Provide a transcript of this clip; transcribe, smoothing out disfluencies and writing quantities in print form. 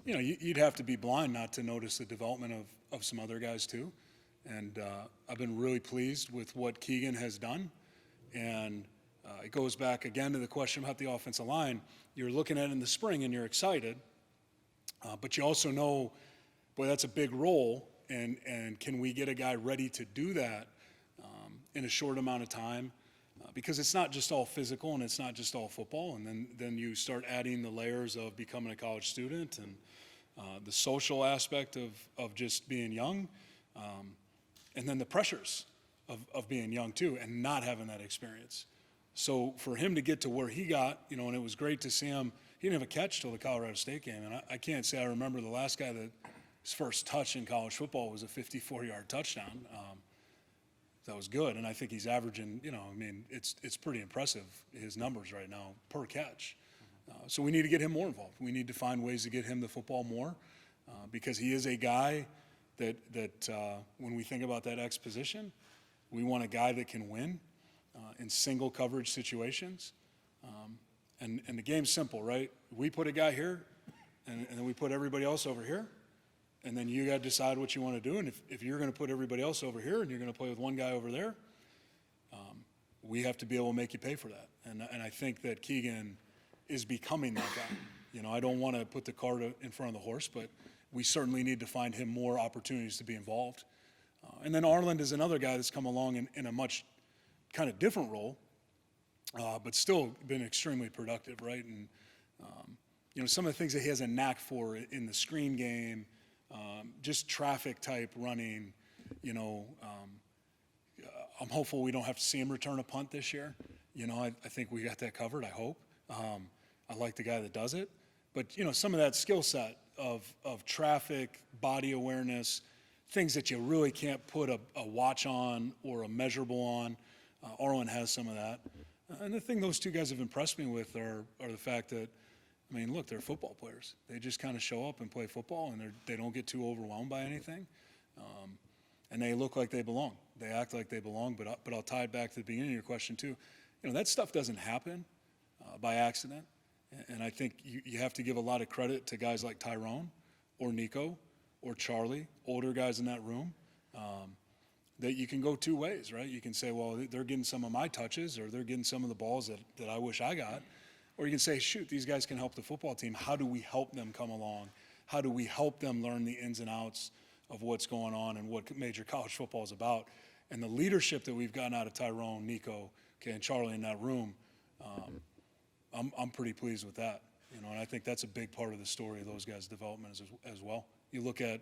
You'd have to be blind not to notice the development of some other guys too. And I've been really pleased with what Keegan has done. And it goes back again to the question about the offensive line. You're looking at it in the spring and you're excited, but you also know, boy, that's a big role. And can we get a guy ready to do that in a short amount of time? Because it's not just all physical and it's not just all football. And then you start adding the layers of becoming a college student and the social aspect of just being young. And then the pressures of being young too and not having that experience. So for him to get to where he got, and it was great to see him. He didn't have a catch till the Colorado State game. And I can't say I remember the last guy that his first touch in college football was a 54-yard touchdown. That was good. And I think he's averaging, it's pretty impressive, his numbers right now per catch. So we need to get him more involved. We need to find ways to get him the football more because he is a guy that when we think about that X position, we want a guy that can win in single coverage situations. And the game's simple, right? We put a guy here, and then we put everybody else over here, and then you got to decide what you want to do. And if you're going to put everybody else over here and you're going to play with one guy over there, we have to be able to make you pay for that. And I think that Keegan is becoming that guy. I don't want to put the cart in front of the horse, but we certainly need to find him more opportunities to be involved. And then Arland is another guy that's come along in a much kind of different role, but still been extremely productive, right? And, some of the things that he has a knack for in the screen game, just traffic type running, I'm hopeful we don't have to see him return a punt this year. I think we got that covered, I hope. I like the guy that does it. But, some of that skill set of traffic, body awareness, things that you really can't put a watch on or a measurable on, Arlen has some of that. And the thing those two guys have impressed me with are the fact that, look, they're football players. They just kind of show up and play football, and they don't get too overwhelmed by anything. And they look like they belong. They act like they belong, but I'll tie it back to the beginning of your question, too. That stuff doesn't happen by accident. And I think you have to give a lot of credit to guys like Tyrone or Nico or Charlie, older guys in that room, that you can go two ways, right? You can say, well, they're getting some of my touches or they're getting some of the balls that I wish I got. Or you can say, shoot, these guys can help the football team. How do we help them come along? How do we help them learn the ins and outs of what's going on and what major college football is about? And the leadership that we've gotten out of Tyrone, Nico, and Charlie in that room, I'm pretty pleased with that. And I think that's a big part of the story of those guys' development as well. You look at